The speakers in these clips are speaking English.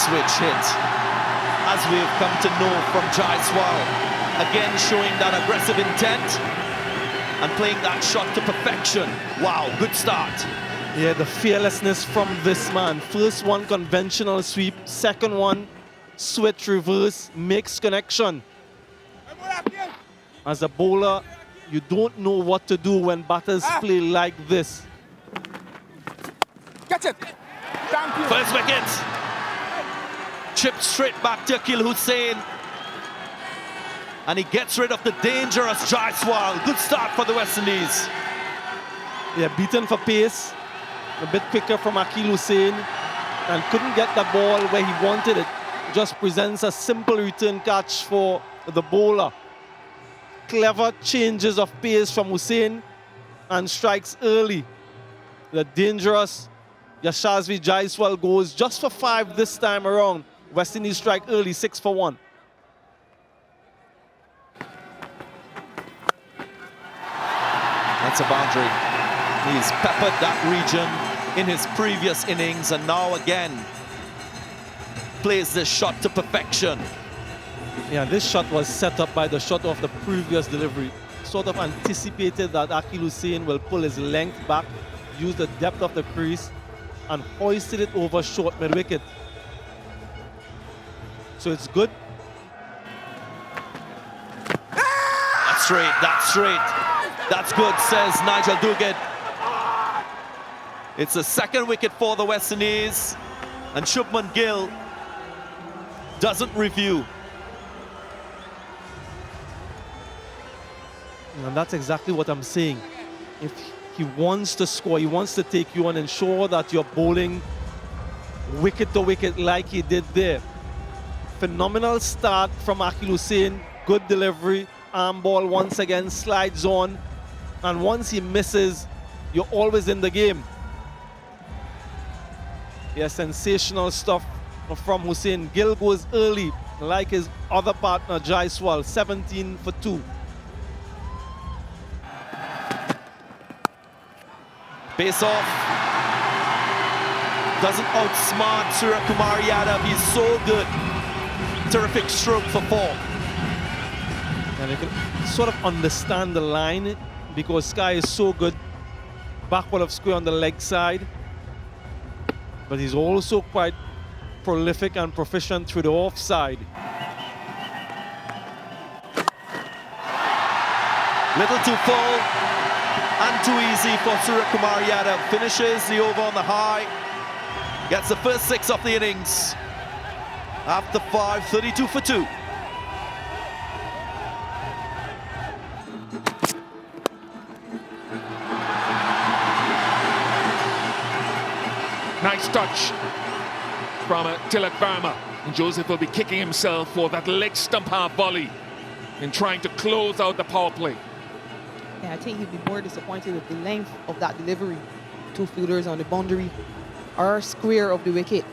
switch hit, as we've come to know from Jaiswal. Again, showing that aggressive intent and playing that shot to perfection. Wow, good start. Yeah, the fearlessness from this man. First one, conventional sweep. Second one, switch reverse, mixed connection. As a bowler, you don't know what to do when batters play like this. Catch it. Thank you. First wicket. Chipped straight back to Kuhl Hussain. And he gets rid of the dangerous Jaiswal. Good start for the West Indies. Yeah, beaten for pace. A bit quicker from Kuhl Hussain. And couldn't get the ball where he wanted it. Just presents a simple return catch for the bowler. Clever changes of pace from Hussain and strikes early. The dangerous Yashasvi Jaiswal goes just for 5 this time around. West Indies strike early, 6 for 1. That's a boundary. He's peppered that region in his previous innings and now again plays this shot to perfection. Yeah, this shot was set up by the shot of the previous delivery. Sort of anticipated that Kuhl Hussain will pull his length back, use the depth of the crease, and hoisted it over short mid-wicket. So it's good. That's straight, that's straight. That's good, says Nigel Duguid. It's the second wicket for the West Indies, and Shubman Gill doesn't review. And that's exactly what I'm saying. If he wants to score, he wants to take you on, ensure that you're bowling wicket to wicket like he did there. Phenomenal start from Kuhl Hussain, good delivery, arm ball once again, slides on, and once he misses, you're always in the game. Yeah, sensational stuff from Hussain. Gill goes early, like his other partner, Jaiswal, 17 for 2. Base off. Doesn't outsmart Surya Kumar Yadav. He's so good. Terrific stroke for 4. And you can sort of understand the line because Sky is so good. Backward of square on the leg side. But he's also quite prolific and proficient through the offside. Little too full and too easy for Surya Kumar Yadav. Finishes the over on the high. Gets the first 6 of the innings. After 5, 32 for 2. Nice touch from Tilak Verma. And Joseph will be kicking himself for that leg stump half volley in trying to close out the power play. Yeah, I think he'd be more disappointed with the length of that delivery. 2 fielders on the boundary or square of the wicket.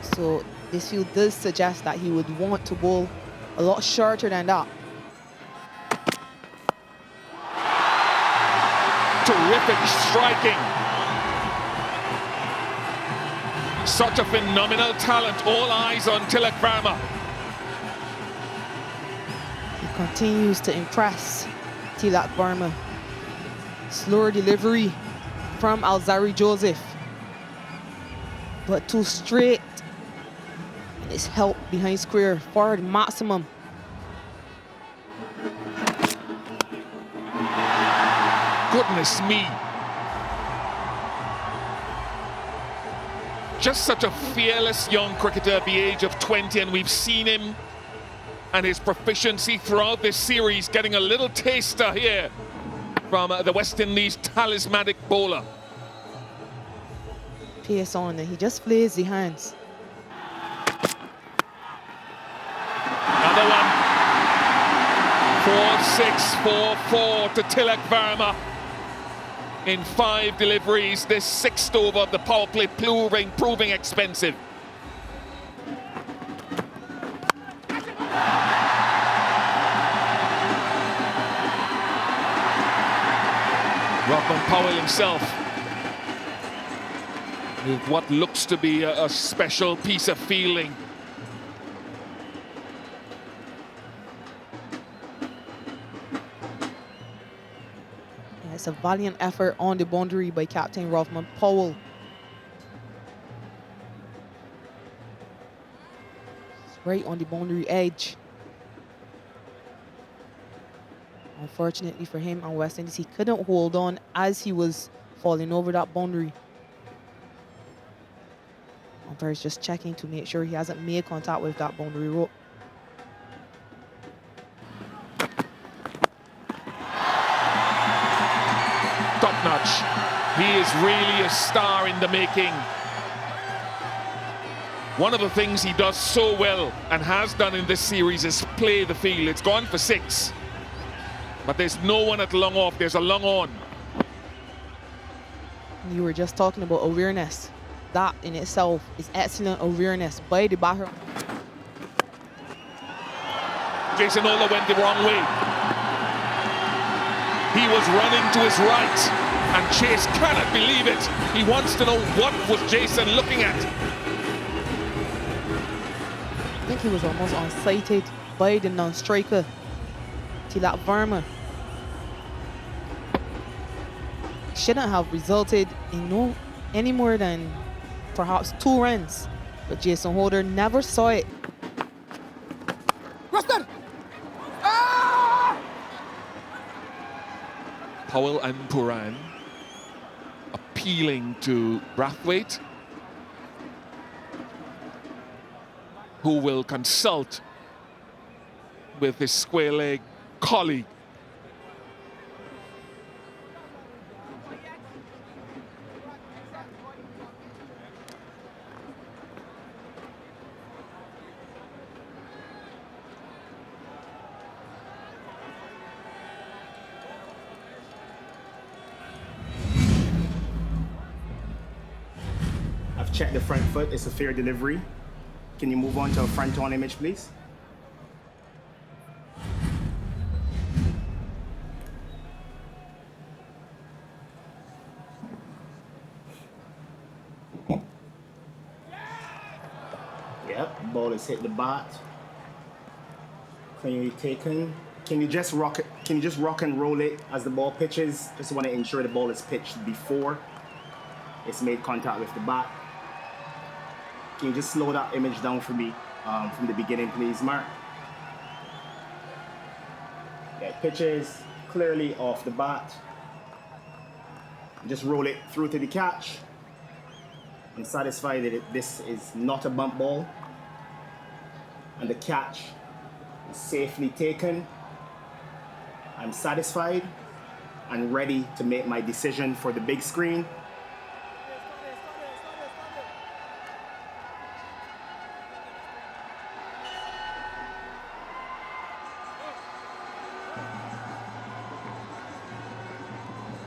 So this field does suggest that he would want to bowl a lot shorter than that. Terrific striking. Such a phenomenal talent. All eyes on Tilak Verma. He continues to impress Tilak Verma. Slower delivery from Alzari Joseph. But too straight. And it's help behind square forward maximum. Goodness me. Just such a fearless young cricketer at the age of 20, and we've seen him and his proficiency throughout this series, getting a little taster here from the West Indies talismanic bowler. Pace on, and he just plays the hands. Another one. 4-6, 4-4 to Tilak Verma. In 5 deliveries, this 6th over of the power play proving expensive. Rockman Powell himself with what looks to be a special piece of fielding. Yeah, it's a valiant effort on the boundary by Captain Rothman Powell. It's right on the boundary edge. Unfortunately for him and West Indies, he couldn't hold on as he was falling over that boundary. Umpire's just checking to make sure he hasn't made contact with that boundary rope. Top notch. He is really a star in the making. One of the things he does so well and has done in this series is play the field. It's gone for 6. But there's no one at long off. There's a long on. You were just talking about awareness. That in itself is excellent awareness by the batter. Jason Ola went the wrong way. He was running to his right, and Chase cannot believe it. He wants to know what was Jason looking at. I think he was almost unsighted by the non-striker, Tilak Verma. Shouldn't have resulted in any more than perhaps 2 runs, but Jason Holder never saw it. Powell and Puran appealing to Brathwaite, who will consult with his square leg colleague. Check the front foot, it's a fair delivery. Can you move on to a front on image, please? Yep, ball has hit the bat. Cleanly taken. Can you just rock it? Can you just rock and roll it as the ball pitches? Just want to ensure the ball is pitched before it's made contact with the bat. Can you just slow that image down for me from the beginning, please, Mark? Yeah, pitches clearly off the bat. Just roll it through to the catch. I'm satisfied that this is not a bump ball. And the catch is safely taken. I'm satisfied and ready to make my decision for the big screen.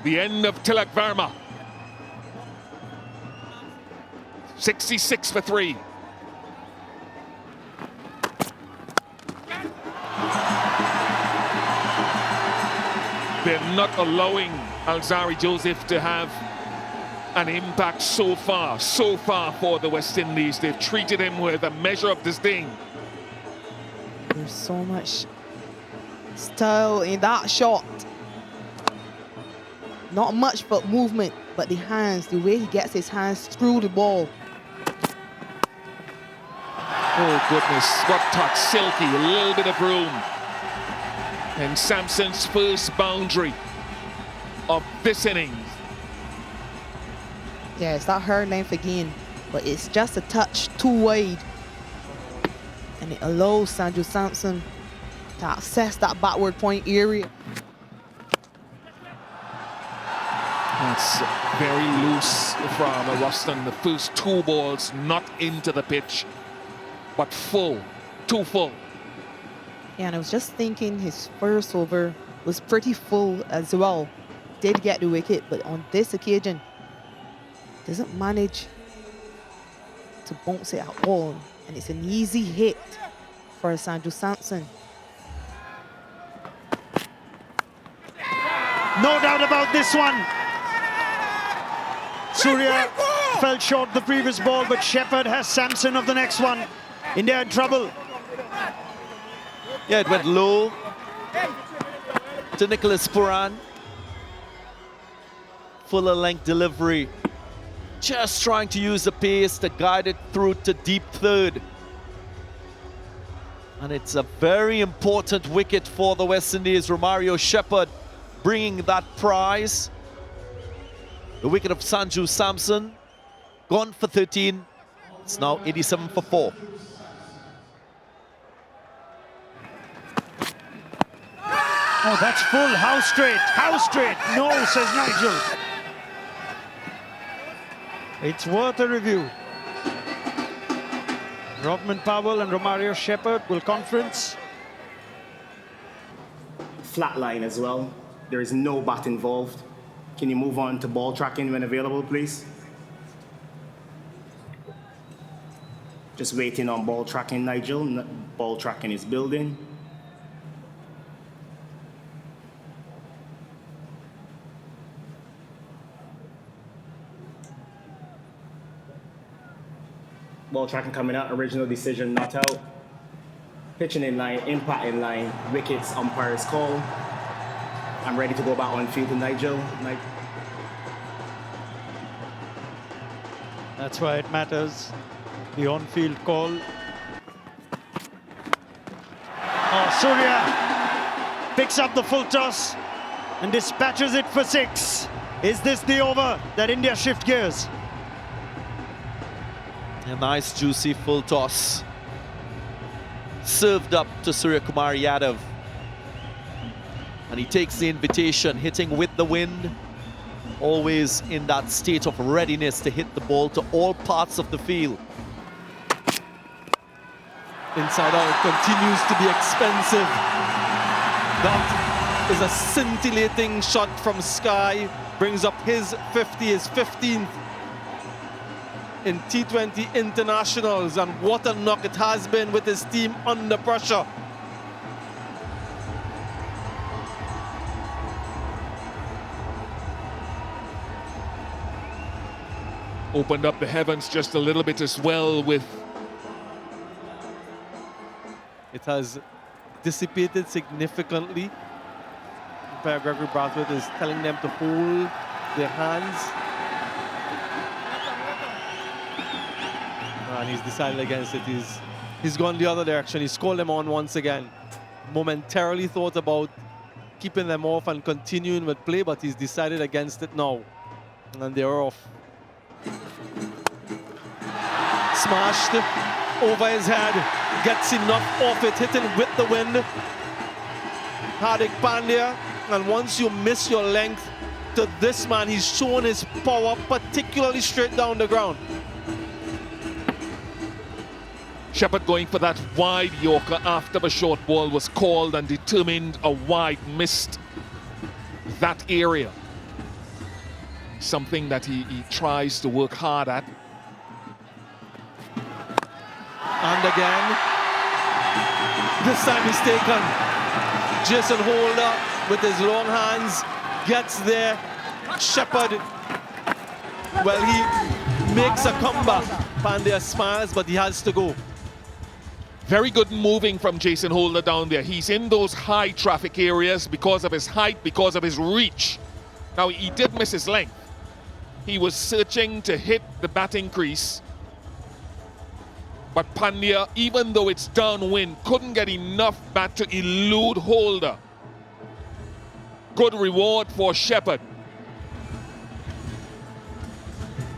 The end of Tilak Verma. 66 for 3. They're not allowing Alzari Joseph to have an impact so far for the West Indies. They've treated him with a measure of disdain. There's so much style in that shot. Not much but movement, but the hands, the way he gets his hands through the ball. Oh goodness, what touch, silky, a little bit of room. And Sampson's first boundary of this innings. Yeah, it's not her length again, but it's just a touch too wide. And it allows Sanju Sampson to access that backward point area. That's very loose from Ruston. The first 2 balls not into the pitch, but full, too full. Yeah, and I was just thinking his first over was pretty full as well. Did get the wicket, but on this occasion, doesn't manage to bounce it at all. And it's an easy hit for Sanju Sampson. No doubt about this one. Surya fell short the previous ball, but Shepherd has Sampson of the next one. India in trouble. Yeah, it went low to Nicholas Puran. Fuller length delivery. Just trying to use the pace to guide it through to deep third. And it's a very important wicket for the West Indies. Romario Shepherd bringing that prize. The wicket of Sanju Samson, gone for 13. It's now 87 for 4. Oh, that's full. How straight? How straight? No, says Nigel. It's worth a review. Robman Powell and Romario Shepherd will conference. Flat line as well. There is no bat involved. Can you move on to ball tracking when available, please? Just waiting on ball tracking, Nigel. Ball tracking is building. Ball tracking coming out, original decision not out. Pitching in line, impact in line, wickets, umpire's call. I'm ready to go back on field to Nigel. That's why it matters. The on-field call. Oh, Surya picks up the full toss and dispatches it for 6. Is this the over that India shift gears? A nice juicy full toss. Served up to Surya Kumar Yadav. And he takes the invitation, hitting with the wind. Always in that state of readiness to hit the ball to all parts of the field. Inside out continues to be expensive. That is a scintillating shot from Sky. Brings up his 50, his 15th in T20 internationals, and what a knock it has been with his team under pressure. Opened up the heavens just a little bit as well with... It has dissipated significantly. Umpire Gregory Brathwaite is telling them to hold their hands. And he's decided against it. He's gone the other direction. He's called them on once again. Momentarily thought about keeping them off and continuing with play, but he's decided against it now. And they're off. Smashed over his head. Gets enough off it, hitting with the wind. Hardik Pandya. And once you miss your length to this man, he's shown his power, particularly straight down the ground. Shepherd going for that wide Yorker after the short ball was called and determined a wide, missed that area. Something that he tries to work hard at. And again, this time he's taken. Jason Holder with his long hands gets there. Shepherd, well, he makes a comeback. Pandya smiles, but he has to go. Very good moving from Jason Holder down there. He's in those high traffic areas because of his height, because of his reach. Now, he did miss his length. He was searching to hit the batting crease. But Pandya, even though it's downwind, couldn't get enough bat to elude Holder. Good reward for Shepherd.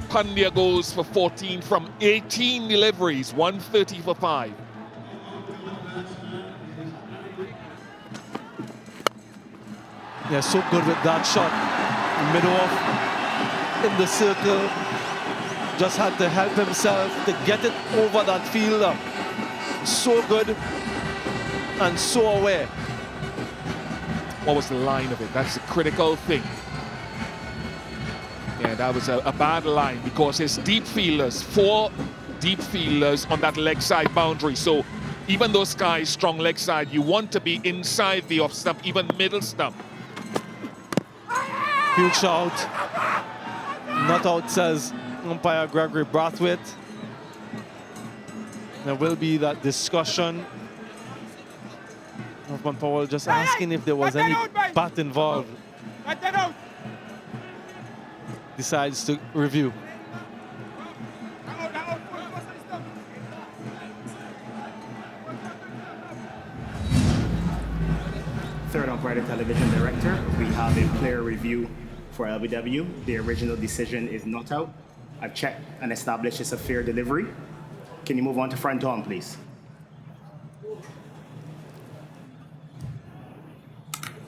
Pandya goes for 14 from 18 deliveries, 130 for 5. Yeah, so good with that shot. Mid-off in the circle. Just had to help himself to get it over that fielder. So good and so aware. What was the line of it? That's the critical thing. Yeah, that was a bad line because his deep fielders, 4 deep fielders on that leg side boundary. So even though Sky's strong leg side, you want to be inside the off stump, even middle stump. Huge shout. Not out, says umpire Gregory Brathwaite. There will be that discussion. Hoffman Powell just asking if there was any bat involved. Decides to review. Third umpire, the television director. We have a player review for LBW. The original decision is not out. I've checked and established it's a fair delivery. Can you move on to front on, please?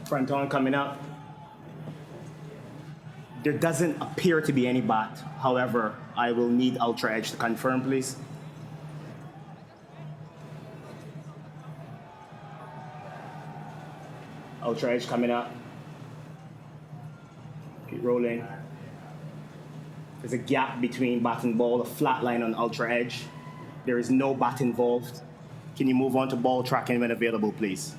Front on coming up. There doesn't appear to be any bat. However, I will need Ultra Edge to confirm, please. Ultra Edge coming up. Keep rolling. There's a gap between bat and ball, a flat line on Ultra Edge. There is no bat involved. Can you move on to ball tracking when available, please?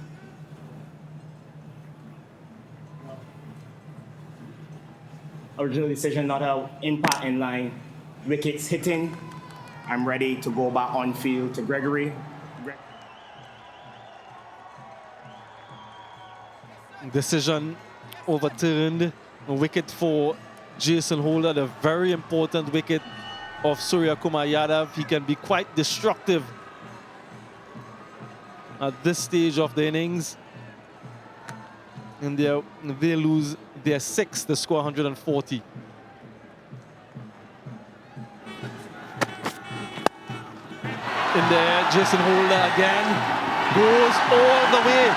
Original decision not out. Impact in line. Wickets hitting. I'm ready to go back on field to Gregory. Decision overturned. A wicket for Jason Holder, the very important wicket of Surya Kumar Yadav. He can be quite destructive at this stage of the innings. And they lose their sixth, the score 140. In there, Jason Holder again goes all the way.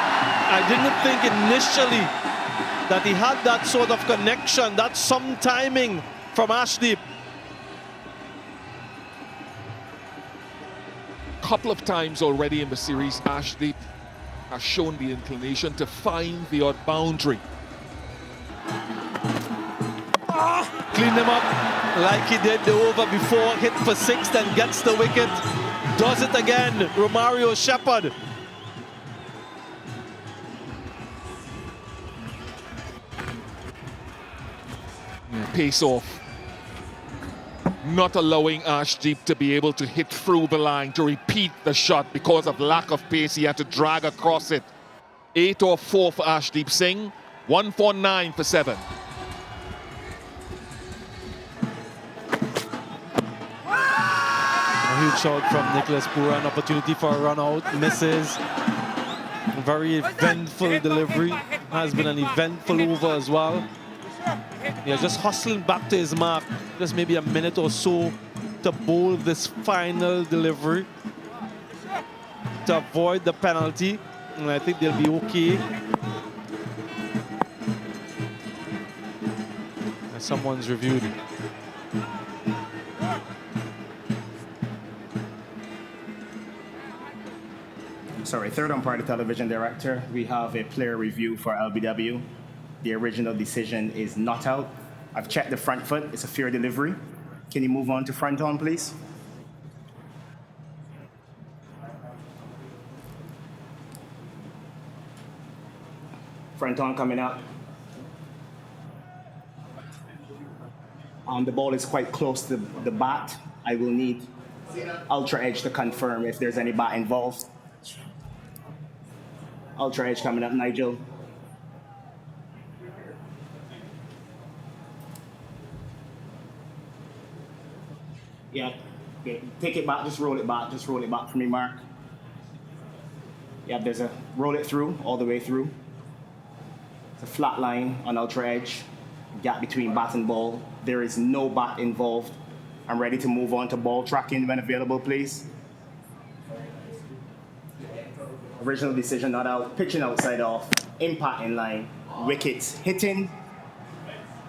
I didn't think initially that he had that sort of connection, that some timing from Ashdeep. Couple of times already in the series, Ashdeep has shown the inclination to find the odd boundary. Clean him up like he did the over before, hit for six, then gets the wicket. Does it again, Romario Shepherd. Pace off. Not allowing Ashdeep to be able to hit through the line to repeat the shot because of lack of pace. He had to drag across it. 8 or 4 for Ashdeep Singh. 149 for 7. A huge shot from Nicholas Pura, an opportunity for a run out, misses. A very eventful delivery. Has been an eventful over as well. Yeah, just hustling back to his mark. Just maybe a minute or so to bowl this final delivery to avoid the penalty. And I think they'll be okay. And someone's reviewed. Sorry, third umpire, the television director. We have a player review for LBW. The original decision is not out. I've checked the front foot. It's a fair delivery. Can you move on to front on, please? Front on coming up. The ball is quite close to the bat. I will need Ultra Edge to confirm if there's any bat involved. Ultra Edge coming up, Nigel. Yeah, okay. Take it back, just roll it back for me, Mark. Yeah, there's a, roll it through, all the way through. It's a flat line on Ultra Edge, gap between bat and ball. There is no bat involved. I'm ready to move on to ball tracking when available, please. Original decision not out, pitching outside off, impact in line, wickets hitting.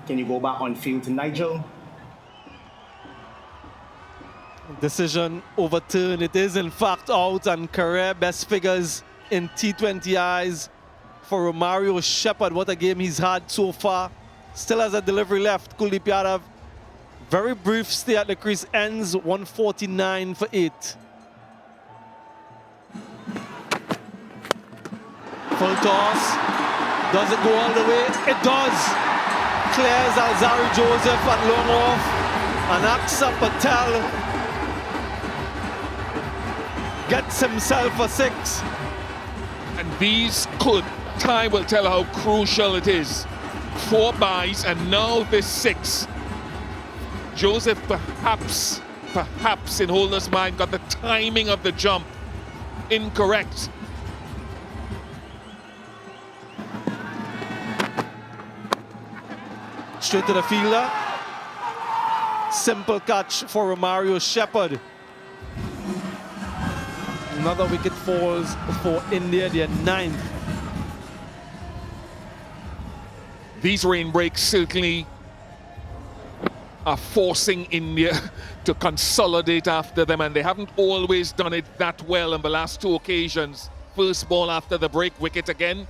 Can you go back on field to Nigel? Decision overturned. It is in fact out, and career best figures in T20Is for Romario Shepherd. What a game he's had so far. Still has a delivery left. Kuldeep Yadav, very brief stay at the crease, ends 149 for 8. Full toss. Does it go all the way? It does. Clears Alzari Joseph at long off. And Aksa Patel gets himself a 6. And these could, time will tell how crucial it is. 4 buys and now this 6. Joseph perhaps in Holder's mind got the timing of the jump incorrect. Straight to the fielder. Simple catch for Romario Shepherd. Another wicket falls for India, their 9th. These rain breaks certainly are forcing India to consolidate after them, and they haven't always done it that well in the last 2 occasions. First ball after the break, wicket again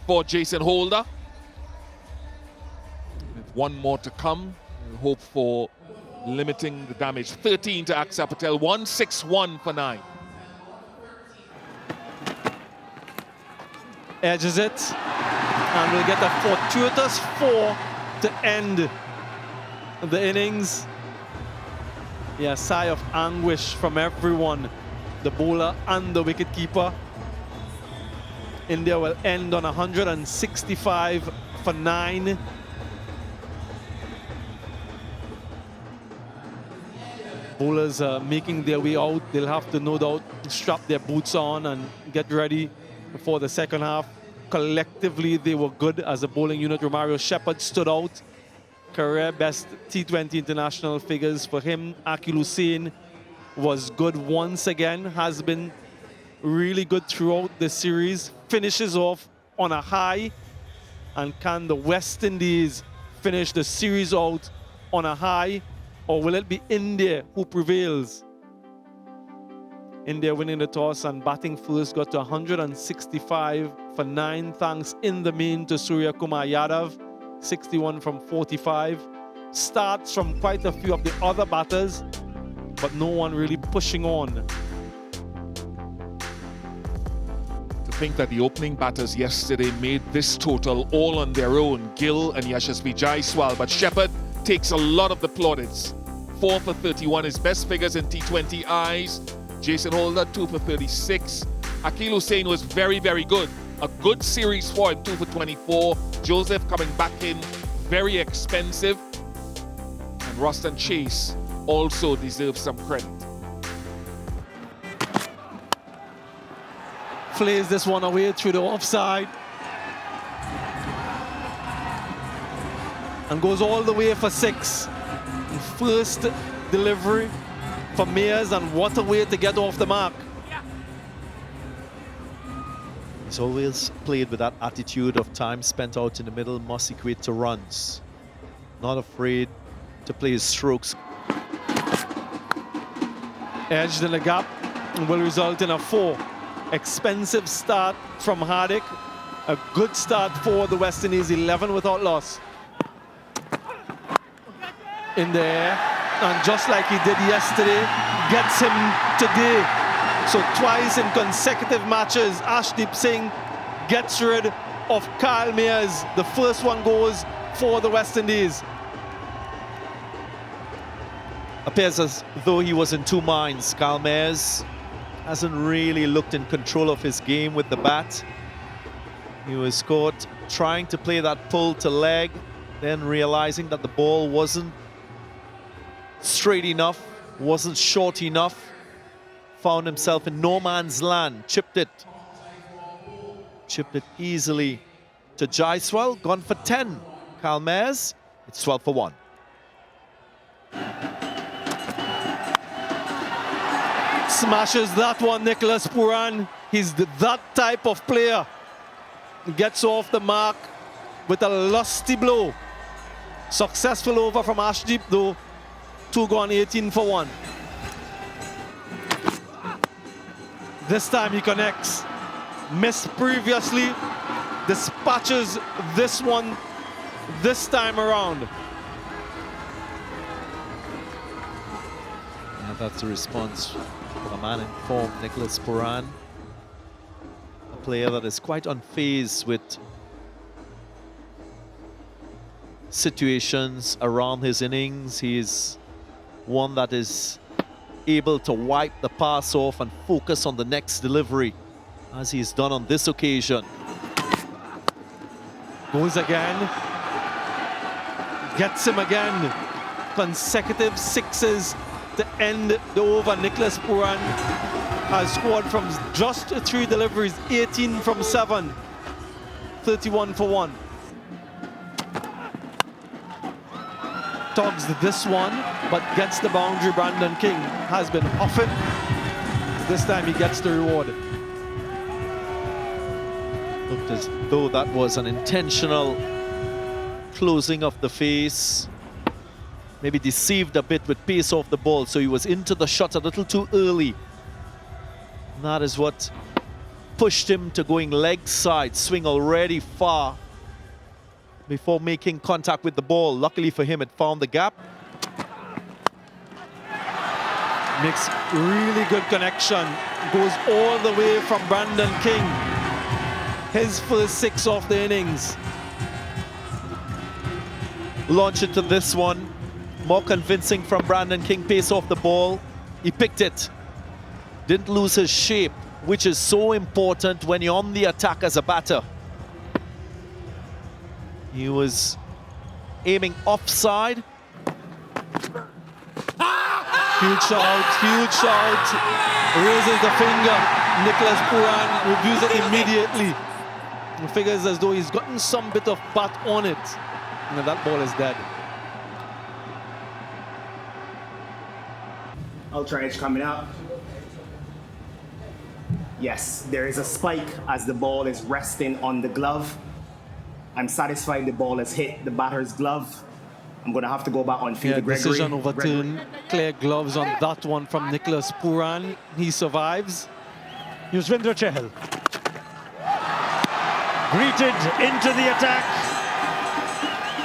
for Jason Holder. With 1 more to come, we'll hope for limiting the damage. 13 to Aksa Patel, 161 for 9. Edges it, and we'll get a fortuitous 4 to end the innings. Yeah, a sigh of anguish from everyone, the bowler and the wicketkeeper. India will end on 165 for 9. Bowlers are making their way out. They'll have to no doubt strap their boots on and get ready for the second half. Collectively, they were good as a bowling unit. Romario Shepherd stood out. Career best T20 international figures for him. Akil Hussain was good once again, has been really good throughout the series. Finishes off on a high. And can the West Indies finish the series out on a high? Or will it be India who prevails? India winning the toss and batting first, got to 165 for 9, thanks in the main to Surya Kumar Yadav, 61 from 45. Starts from quite a few of the other batters, but no one really pushing on. To think that the opening batters yesterday made this total all on their own, Gill and Yashasvi Jaiswal, but Shepherd takes a lot of the plaudits. 4 for 31, his best figures in T20Is. Jason Holder, 2 for 36. Akil Hussain was very, very good. A good series for him, 2 for 24. Joseph coming back in, very expensive. And Ruston Chase also deserves some credit. Flays this one away through the offside. And goes all the way for 6. First delivery for Mayers, and what a way to get off the mark. He's always played with that attitude of time spent out in the middle must equate to runs. Not afraid to play his strokes. Edged in the gap will result in a 4. Expensive start from Hardik. A good start for the West Indies, 11 without loss. In the air, and just like he did yesterday, gets him today. So twice in consecutive matches, Ashdeep Singh gets rid of Kyle Mayers. The first one goes for the West Indies. Appears as though he was in 2 minds. Kyle Mayers hasn't really looked in control of his game with the bat. He was caught trying to play that pull to leg, then realizing that the ball wasn't straight enough, wasn't short enough, found himself in no man's land, chipped it easily to Jaiswal, gone for 10. Kyle Mayers, it's 12 for 1. Smashes that one, Nicholas Puran. He's that type of player. Gets off the mark with a lusty blow. Successful over from Ashdeep though. 2 gone, 18 for 1. This time he connects. Missed previously. Dispatches this one this time around. And that's the response from a man in form, Nicholas Puran. A player that is quite unfazed with situations around his innings. He's one that is able to wipe the pass off and focus on the next delivery, as he's done on this occasion. Goes again. Gets him again. Consecutive sixes to end the over. Nicholas Pooran has scored from just 3 deliveries, 18 from 7, 31 for 1. Togs this one, but gets the boundary. Brandon King has been often. This time he gets the reward. Looked as though that was an intentional closing of the face. Maybe deceived a bit with pace off the ball, so he was into the shot a little too early. And that is what pushed him to going leg side, swing already far before making contact with the ball. Luckily for him, it found the gap. Makes really good connection. Goes all the way from Brandon King. His first 6 of the innings. Launch it to this one. More convincing from Brandon King, pace off the ball. He picked it. Didn't lose his shape, which is so important when you're on the attack as a batter. He was aiming offside. Huge shout. Raises the finger. Nicholas Pooran reviews it immediately. He figures as though he's gotten some bit of bat on it. And that ball is dead. Ultra edge coming up. Yes, there is a spike as the ball is resting on the glove. I'm satisfied the ball has hit the batter's glove. I'm going to have to go back on field to Gregory. Decision overturned. Clear gloves on that one from Nicholas Pooran. He survives. Yuzvendra Chahal. Greeted into the attack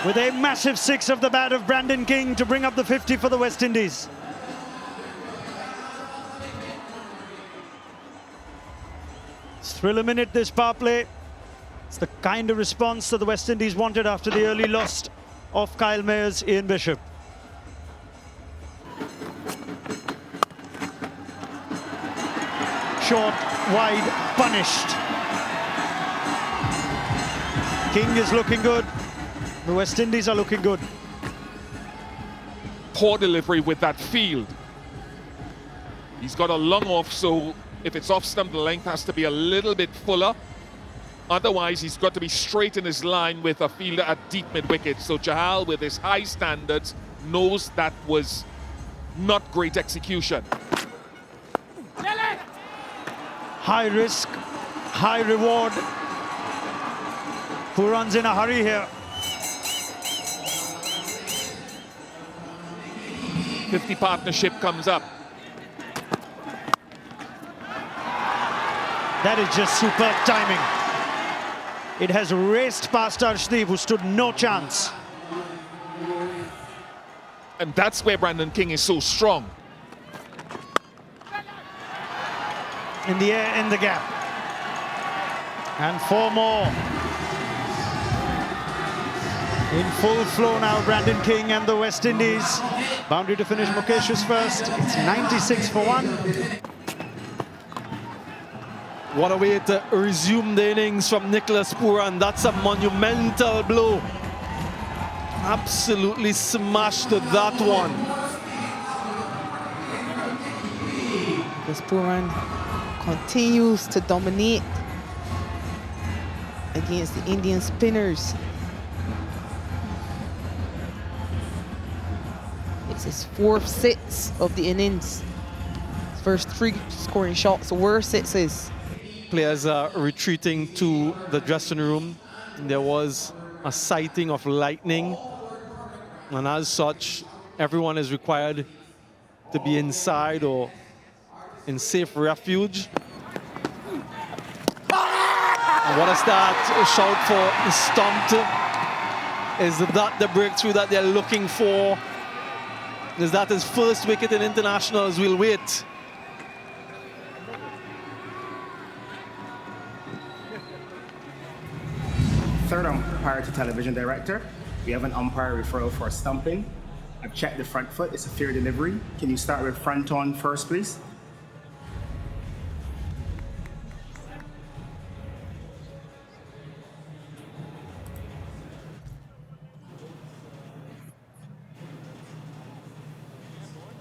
with a massive 6 of the bat of Brandon King to bring up the 50 for the West Indies. It's thrill a minute, this power play. It's the kind of response that the West Indies wanted after the early loss of Kyle Mayer's Ian Bishop. Short, wide, punished. King is looking good. The West Indies are looking good. Poor delivery with that field. He's got a long off, so if it's off stump, the length has to be a little bit fuller. Otherwise, he's got to be straight in his line with a fielder at deep mid-wicket. So Chahal, with his high standards, knows that was not great execution. High risk, high reward. Pooran's in a hurry here. 50 partnership comes up. That is just superb timing. It has raced past Arshdeep, who stood no chance. And that's where Brandon King is so strong. In the air, in the gap. And 4 more. In full flow now, Brandon King and the West Indies. Boundary to finish, Mukesh is first. It's 96 for 1. What a way to resume the innings from Nicholas Pooran. That's a monumental blow. Absolutely smashed that one. Nicholas Pooran continues to dominate against the Indian spinners. It's his 4th 6 of the innings. His first 3 scoring shots were 6s. Players are retreating to the dressing room. There was a sighting of lightning, and as such, everyone is required to be inside or in safe refuge. And what a start. A shout for Stumped. Is that the breakthrough that they're looking for? Is that his first wicket in internationals? We'll wait. Third umpire to television director. We have an umpire referral for stumping. I've checked the front foot. It's a fair delivery. Can you start with front on first, please?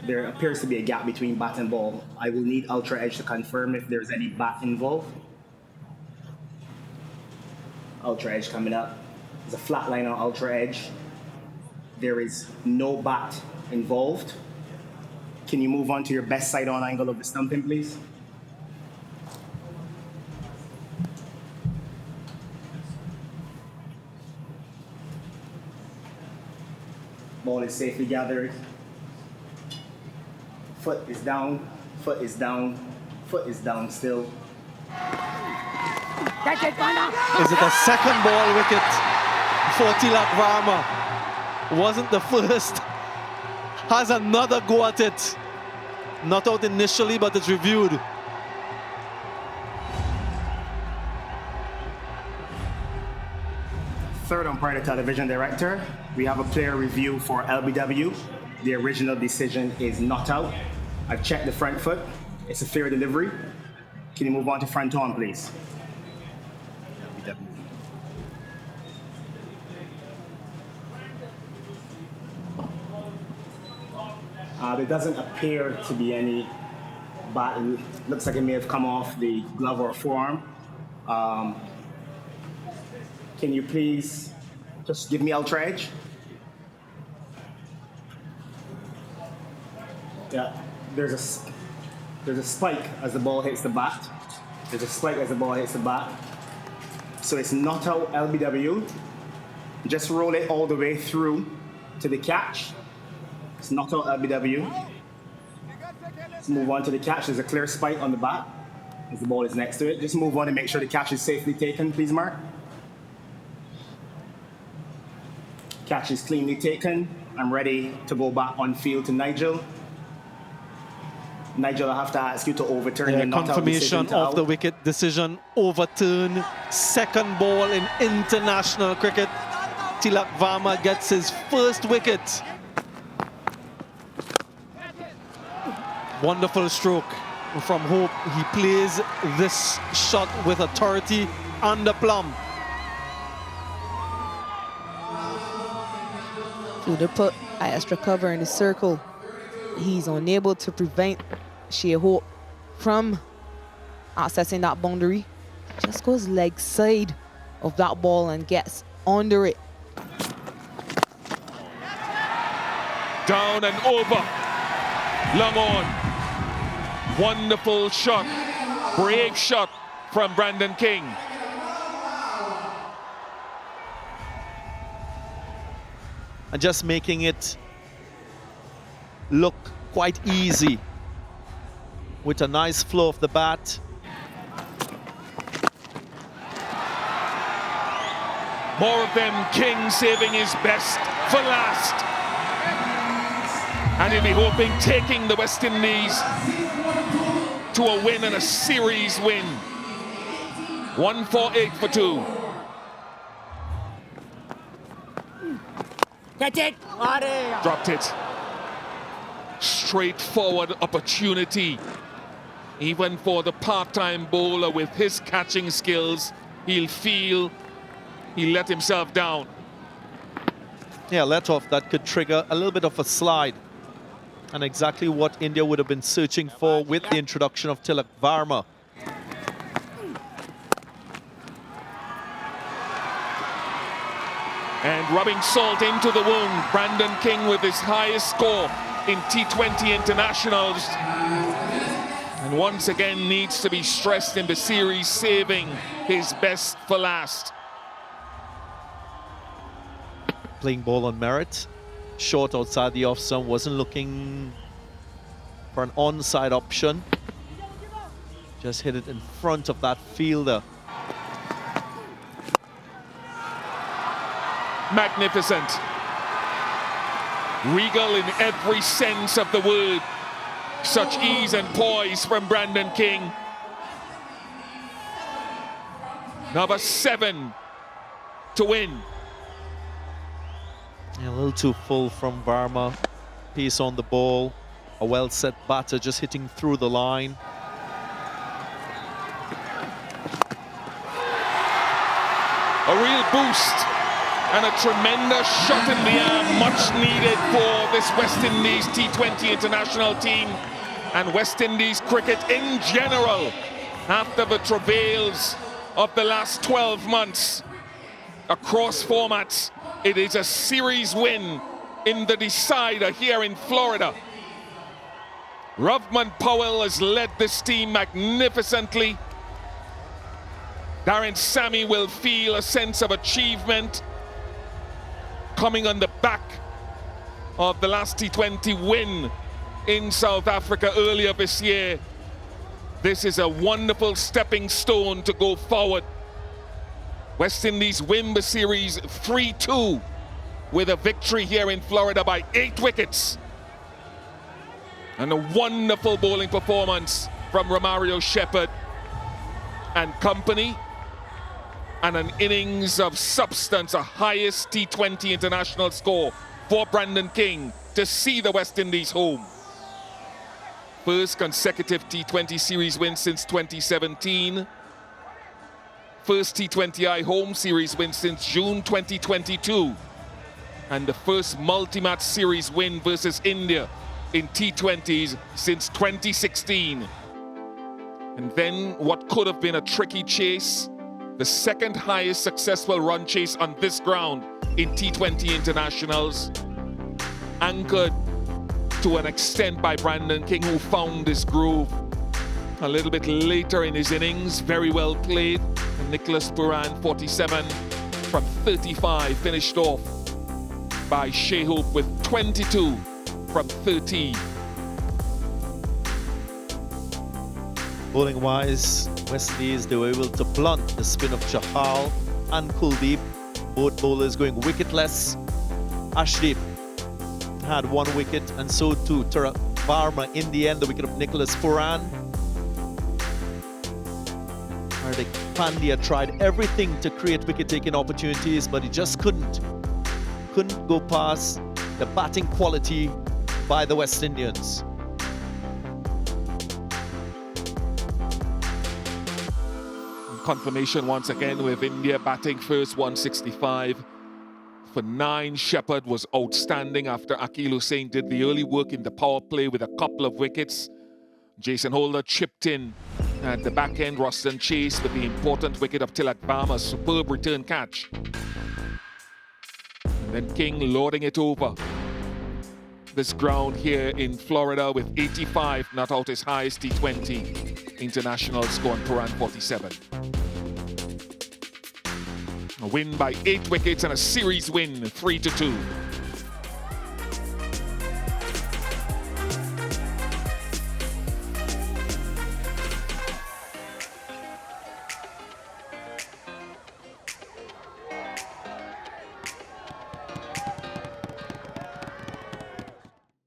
There appears to be a gap between bat and ball. I will need Ultra Edge to confirm if there's any bat involved. Ultra Edge coming up. There's a flat line on Ultra Edge. There is no bat involved. Can you move on to your best side-on angle of the stumping, please? Ball is safely gathered. Foot is down, foot is down, foot is down still. Is it a second ball wicket for Tilak Varma? Wasn't the first. Has another go at it. Not out initially, but it's reviewed. Third umpire, the television director. We have a player review for LBW. The original decision is not out. I've checked the front foot. It's a fair delivery. Can you move on to front on, please? There doesn't appear to be any bat. It looks like it may have come off the glove or forearm. Can you please just give me Ultra Edge? Yeah, there's a spike as the ball hits the bat. There's a spike as the ball hits the bat. So it's not out LBW. Just roll it all the way through to the catch. It's not out LBW. Let's move on to the catch. There's a clear spike on the bat as the ball is next to it. Just move on and make sure the catch is safely taken, please, Mark. Catch is cleanly taken. I'm ready to go back on field to Nigel. Nigel, I have to ask you to overturn your not out confirmation decision of the wicket decision overturned. Second ball in international cricket. Tilak Varma gets his first wicket. Wonderful stroke from Hope. He plays this shot with authority and the plumb. Fielder put an extra cover in the circle. He's unable to prevent Shea Hope from accessing that boundary. Just goes leg side of that ball and gets under it. Down and over. Long on. Wonderful shot. Brave shot from Brandon King. And just making it look quite easy with a nice flow of the bat. More of them, King saving his best for last. And he'll be hoping, taking the West Indies to a win and a series win. 148 for 2. Get it! Dropped it. Straightforward opportunity. Even for the part-time bowler with his catching skills, he'll feel he let himself down. Yeah, let off that could trigger a little bit of a slide. And exactly what India would have been searching for with the introduction of Tilak Varma. And rubbing salt into the wound, Brandon King with his highest score in T20 internationals. And once again needs to be stressed in the series, saving his best for last. Playing ball on merit. Short outside the off stump, wasn't looking for an onside option. Just hit it in front of that fielder. Magnificent. Regal in every sense of the word. Such ease and poise from Brandon King. Number 7 to win. Yeah, a little too full from Varma. pace on the ball. A well-set batter just hitting through the line. A real boost and a tremendous shot in the air, much needed for this West Indies T20 international team and West Indies cricket in general after the travails of the last 12 months. Across formats, it is a series win in the decider here in Florida. Rovman Powell has led this team magnificently. Darren Sammy will feel a sense of achievement coming on the back of the last T20 win in South Africa earlier this year. This is a wonderful stepping stone to go forward. West Indies win the series 3-2 with a victory here in Florida by 8 wickets. And a wonderful bowling performance from Romario Shepherd and company, and an innings of substance, a highest T20 international score for Brandon King to see the West Indies home. First consecutive T20 series win since 2017. First T20I home series win since June 2022. And the first multi-match series win versus India in T20s since 2016. And then what could have been a tricky chase, the second highest successful run chase on this ground in T20 internationals, anchored to an extent by Brandon King, who found this groove a little bit later in his innings. Very well played. And Nicholas Puran, 47 from 35, finished off by Shea Hope with 22 from 13. Bowling wise, West Indies, they were able to blunt the spin of Chahal and Kuldeep. Both bowlers going wicketless. Ashdeep had 1 wicket, and so too Tarak Varma in the end, the wicket of Nicholas Puran. Hardik Pandya tried everything to create wicket-taking opportunities, but he just couldn't go past the batting quality by the West Indians. Confirmation once again with India batting first, 165 for 9. Shepherd was outstanding after Akil Hussain did the early work in the power play with a couple of wickets. Jason Holder chipped in at the back end. Roston Chase with the important wicket of Tilak Varma, superb return catch. And then King lording it over this ground here in Florida with 85, not out his highest T20 international score, on Puran 47. A win by 8 wickets and a series win 3-2.